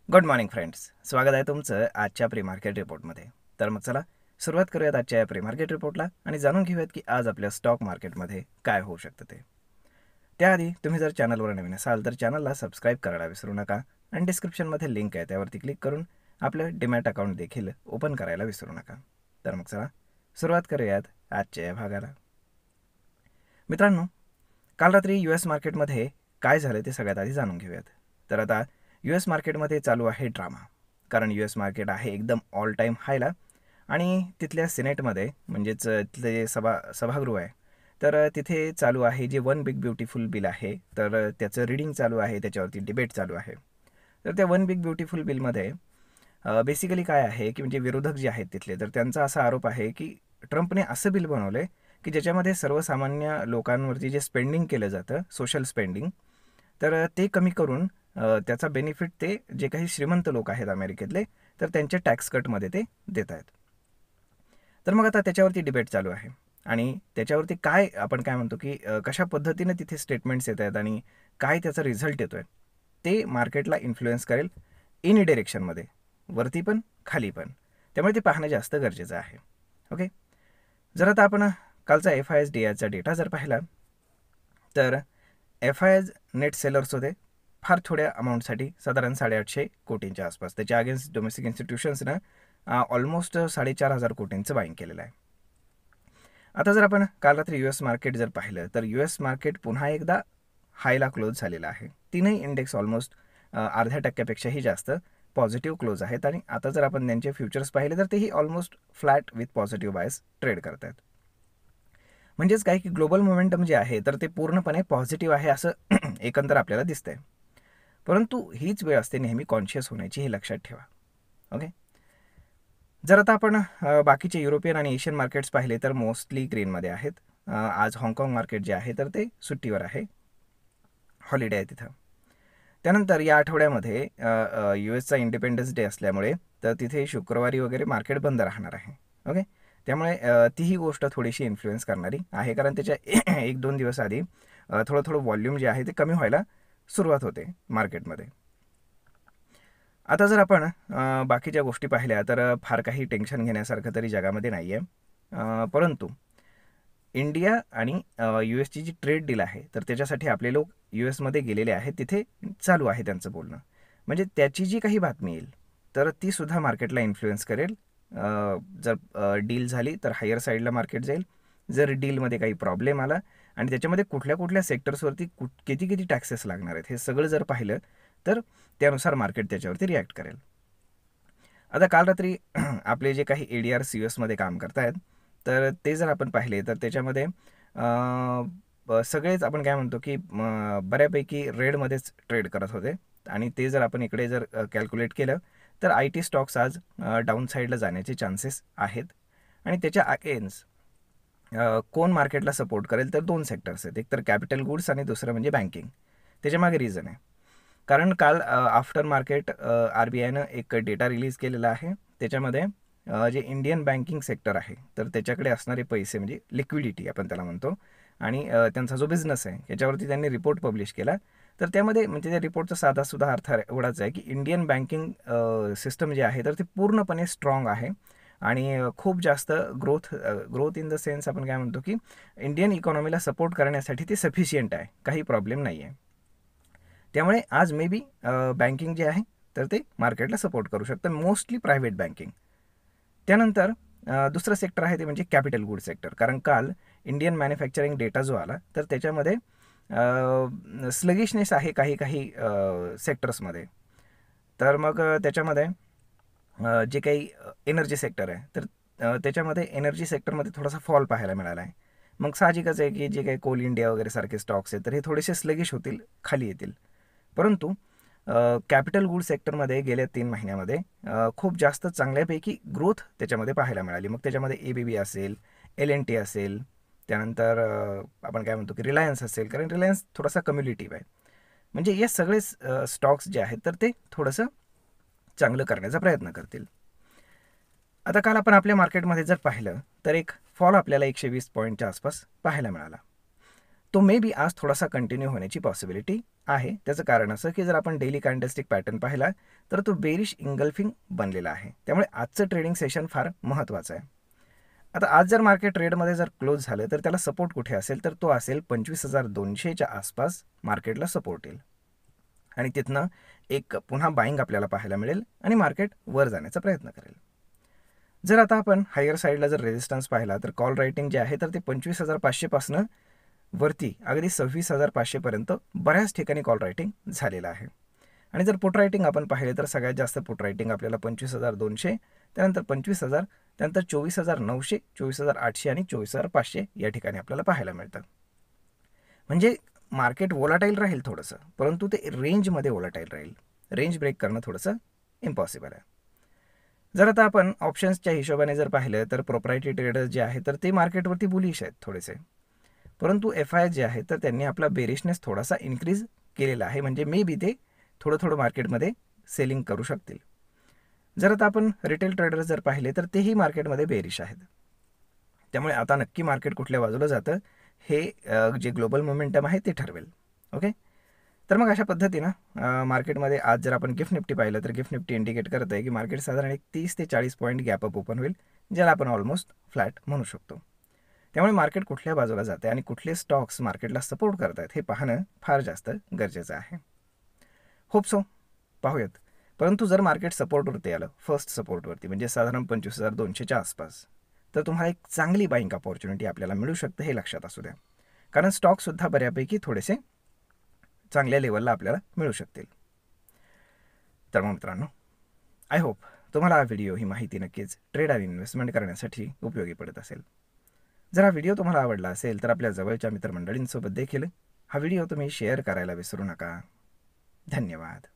Good morning friends, स्वागत आहे तुमचं आजच्या प्री मार्केट रिपोर्टमध्ये. तर मग चला सुरुवात करूयात आजच्या प्री मार्केट रिपोर्टला आणि जाणून घेऊयात की आज आपल्या स्टॉक मार्केटमध्ये काय होऊ शकतं ते. त्याआधी तुम्ही जर चॅनलवर नवीन असाल तर चॅनलला सबस्क्राईब करायला विसरू नका आणि डिस्क्रिप्शनमध्ये लिंक आहे त्यावरती क्लिक करून आपलं डीमॅट अकाउंट देखील ओपन करायला विसरू नका. तर मग चला सुरुवात करूयात आजच्या या भागाला. मित्रांनो, काल रात्री US मार्केटमध्ये काय झालं ते सगळ्यात आधी जाणून घेऊयात. तर आता US मार्केटमध्ये चालू आहे ड्रामा, कारण US मार्केट आहे एकदम ऑल टाईम हायला आणि तिथल्या सिनेटमध्ये म्हणजेच तिथले जे सभागृह आहे तर तिथे चालू आहे जे वन बिग ब्युटिफुल बिल आहे. तर त्याचं रीडिंग चालू आहे, त्याच्यावरती डिबेट चालू आहे. तर त्या वन बिग ब्युटिफुल बिलमध्ये बेसिकली काय आहे की म्हणजे विरोधक जे आहेत तिथले, तर त्यांचा असा आरोप आहे की ट्रम्पने असं बिल बनवलं आहे की ज्याच्यामध्ये सर्वसामान्य लोकांवरती जे स्पेंडिंग केलं जातं, सोशल स्पेंडिंग, तर ते कमी करून त्याचा बेनिफिट ते जे काही श्रीमंत लोक आहेत अमेरिकेतले तर त्यांच्या टॅक्स कटमध्ये ते देत आहेत. तर मग आता त्याच्यावरती डिबेट चालू आहे आणि त्याच्यावरती काय आपण काय म्हणतो की कशा पद्धतीने तिथे स्टेटमेंट्स येत आहेत आणि काय त्याचा रिझल्ट येतो आहे ते मार्केटला इन्फ्लुएन्स करेल इन डिरेक्शनमध्ये, वरती पण खाली पण. त्यामुळे ते पाहणं जास्त गरजेचं आहे. ओके, जर आता आपण कालचा FISDIचा डेटा जर पाहिला तर FIS नेट सेलर्स होते फार थोड्या अमाऊंटसाठी, साधारण 850 कोटींच्या आसपास. त्याच्या अगेन्स्ट डोमेस्टिक इन्स्टिट्यूशन्सनं ऑलमोस्ट 4,500 कोटींचं बाईंग केलेलं आहे. आता जर आपण काल रात्री US मार्केट जर पाहिलं तर US मार्केट पुन्हा एकदा हायला क्लोज झालेलं आहे. तीनही इंडेक्स ऑलमोस्ट अर्ध्या टक्क्यापेक्षाही जास्त पॉझिटिव्ह क्लोज आहेत आणि आता जर आपण त्यांचे फ्युचर्स पाहिले तर तेही almost flat with positive bias trade करत आहेत. म्हणजेच काय की ग्लोबल मोमेंटम जे आहे तर ते पूर्णपणे पॉझिटिव्ह आहे असं एकंदर आपल्याला दिसतंय. परंतु हीच वेळ असते नेहमी कॉन्शियस होण्याची, हे लक्षात ठेवा. ओके, जर आता आपण बाकीचे युरोपियन आणि एशियन मार्केट्स पाहिले तर मोस्टली ग्रीनमध्ये आहेत. आज हाँगकाँग मार्केट जे आहे तर ते सुट्टीवर आहे, हॉलिडे आहे तिथं. त्यानंतर या आठवड्यामध्ये USचा इंडिपेंडन्स डे असल्यामुळे तर तिथे शुक्रवारी वगैरे मार्केट बंद राहणार आहे. ओके, त्यामुळे तीही गोष्ट थोडीशी इन्फ्लुएन्स करणारी आहे, कारण त्याच्या 1-2 दिवस आधी थोडं व्हॉल्यूम जे आहे ते कमी व्हायला सुरुवात होते मार्केटमध्ये. आता जर आपण बाकीच्या गोष्टी पाहिल्या तर फार काही टेन्शन घेण्यासारखं तरी जगामध्ये नाही आहे. परंतु इंडिया आणि USची जी ट्रेड डील आहे तर त्याच्यासाठी आपले लोक USमध्ये गेलेले आहेत, तिथे चालू आहे त्यांचं बोलणं. म्हणजे त्याची जी काही बातमी येईल तर ती सुद्धा मार्केटला इन्फ्लुएन्स करेल. जर डील झाली तर हायर साईडला मार्केट जाईल. जर डीलमध्ये काही प्रॉब्लेम आला आणि त्याच्यामध्ये कुठल्या कुठल्या सेक्टर्सवरती किती टॅक्सेस लागणार आहेत हे सगळं जर पाहिलं तर त्यानुसार मार्केट त्याच्यावरती रिॲक्ट करेल. आता काल रात्री आपले जे काही ADRs USमध्ये काम करत आहेत तर ते जर आपण पाहिले तर त्याच्यामध्ये सगळेच आपण काय म्हणतो की बऱ्यापैकी रेडमध्येच ट्रेड करत होते आणि ते जर आपण इकडे जर कॅल्क्युलेट केलं तर IT स्टॉक्स आज डाऊन साईडला जाण्याचे चान्सेस आहेत. आणि त्याच्या अगेन्स्ट कोण मार्केटला सपोर्ट करेल तर 2 सेक्टर्स आहेत, एक तर कॅपिटल गुड्स आणि दुसरं म्हणजे बँकिंग. त्याच्यामागे रिझन आहे कारण काल आफ्टर मार्केट RBIनं एक डेटा रिलीज केलेला आहे. त्याच्यामध्ये जे इंडियन बँकिंग सेक्टर आहे तर त्याच्याकडे असणारे पैसे म्हणजे लिक्विडिटी आपण त्याला म्हणतो आणि त्यांचा जो बिझनेस आहे याच्यावरती त्यांनी रिपोर्ट पब्लिश केला. तर त्यामध्ये म्हणजे त्या रिपोर्टचा साधासुद्धा अर्थ एवढाच आहे की इंडियन बँकिंग सिस्टम जे आहे तर ते पूर्णपणे स्ट्रॉंग आहे आणि खूप जास्त ग्रोथ इन द सेन्स आपण काय म्हणतो की इंडियन इकॉनॉमीला सपोर्ट करण्यासाठी ते सफिशियंट आहे, काही प्रॉब्लेम नाही आहे. त्यामुळे आज मे बी बँकिंग जे आहे तर ते मार्केटला सपोर्ट करू शकतं, मोस्टली प्रायव्हेट बँकिंग. त्यानंतर दुसरं सेक्टर आहे ते म्हणजे कॅपिटल गुड सेक्टर, कारण काल इंडियन मॅन्युफॅक्चरिंग डेटा जो आला तर त्याच्यामध्ये स्लगिशनेस आहे काही सेक्टर्समध्ये. तर मग त्याच्यामध्ये जे काही एनर्जी सेक्टर आहे तर त्याच्यामध्ये एनर्जी सेक्टरमध्ये थोडासा फॉल पाहायला मिळाला आहे. मग साहजिकच आहे की जे काही कोल इंडिया वगैरे सारखे स्टॉक्स आहेत तर हे थोडेसे स्लगिश होतील, खाली येतील. परंतु कॅपिटल गुड सेक्टरमध्ये गेल्या 3 महिन्यामध्ये खूप जास्त चांगल्यापैकी ग्रोथ त्याच्यामध्ये पाहायला मिळाली. मग त्याच्यामध्ये ABB असेल, L&T असेल, त्यानंतर आपण काय म्हणतो की रिलायन्स असेल, कारण रिलायन्स थोडासा कम्युनिटिव्ह आहे. म्हणजे हे सगळे स्टॉक्स जे आहेत तर ते थोडंसं चांगलं करण्याचा प्रयत्न करतील. आता काल आपण आपल्या मार्केटमध्ये जर पाहिलं तर एक फॉल आपल्याला 120 पॉईंटच्या आसपास पाहायला मिळाला. तो मे बी आज थोडासा कंटिन्यू होण्याची पॉसिबिलिटी आहे. त्याचं कारण असं की जर आपण डेली कॅन्डलस्टिक पॅटर्न पाहिला तर तो बेरिश इंगल्फिंग बनलेला आहे. त्यामुळे आजचं ट्रेडिंग सेशन फार महत्त्वाचं आहे. आता आज जर मार्केट ट्रेडमध्ये जर क्लोज झालं तर त्याला सपोर्ट कुठे असेल, तर तो असेल 25,200च्या आसपास मार्केटला सपोर्ट येईल आणि तिथनं एक पुन्हा बाईंग आपल्याला पाहायला मिळेल आणि मार्केट वर जाण्याचा प्रयत्न करेल. जर आता आपण हायर साईडला जर रेजिस्टन्स पाहिला तर कॉल रायटिंग जे आहे तर ते 25,500पासून वरती अगदी 26,500पर्यंत बऱ्याच ठिकाणी कॉल रायटिंग झालेलं आहे. आणि जर पुट रायटिंग आपण पाहिले तर सगळ्यात जास्त पुट रायटिंग आपल्याला 25,200, त्यानंतर 25,000, त्यानंतर 24,900, 24,800 आणि 24,500 या ठिकाणी आपल्याला पाहायला मिळतं. म्हणजे मार्केट वोलाटाईल राहील थोडंसं, परंतु ते रेंजमध्ये वोलाटाईल राहील. रेंज ब्रेक करणं थोडंसं इम्पॉसिबल आहे. जर आता आपण ऑप्शन्सच्या हिशोबाने जर पाहिलं तर प्रोप्रायटरी ट्रेडर्स जे आहे तर ते मार्केटवरती बुलिश आहेत थोडेसे, परंतु FI जे आहे तर त्यांनी आपला बेरिशनेस थोडासा इन्क्रीज केलेला आहे. म्हणजे मे बी ते थोडं मार्केटमध्ये सेलिंग करू शकतील. जर आता आपण रिटेल ट्रेडर्स जर पाहिले तर तेही मार्केटमध्ये बेरिश आहेत. त्यामुळे आता नक्की मार्केट कुठल्या बाजूला जातं हे जे ग्लोबल मोमेंटम आहे ते ठरवेल. ओके, तर मग अशा पद्धतीनं मार्केटमध्ये आज जर आपण गिफ्ट निफ्टी पाहिलं तर गिफ्ट निफ्टी इंडिकेट करत आहे की मार्केट साधारण एक 30 ते 40 पॉईंट गॅप अप ओपन होईल, ज्याला आपण ऑलमोस्ट फ्लॅट म्हणू शकतो. त्यामुळे मार्केट कुठल्या बाजूला जाते आणि कुठले स्टॉक्स मार्केटला सपोर्ट करत आहेत हे पाहणं फार जास्त गरजेचं आहे. होप सो, पाहूयात. परंतु जर मार्केट सपोर्टवरती आलं, फर्स्ट सपोर्टवरती म्हणजे साधारण 25,200च्या आसपास, तर तुम्हाला एक चांगली बाईंग अपॉर्च्युनिटी आपल्याला मिळू शकते हे लक्षात असू द्या. कारण स्टॉकसुद्धा बऱ्यापैकी थोडेसे चांगल्या लेवलला आपल्याला मिळू शकतील. तर मग मित्रांनो, आय होप तुम्हाला हा व्हिडिओ ही माहिती नक्कीच ट्रेड आणि इन्व्हेस्टमेंट करण्यासाठी उपयोगी पडत असेल. जर हा व्हिडिओ तुम्हाला आवडला असेल तर आपल्या जवळच्या मित्रमंडळींसोबत देखील हा व्हिडिओ तुम्ही शेअर करायला विसरू नका. धन्यवाद.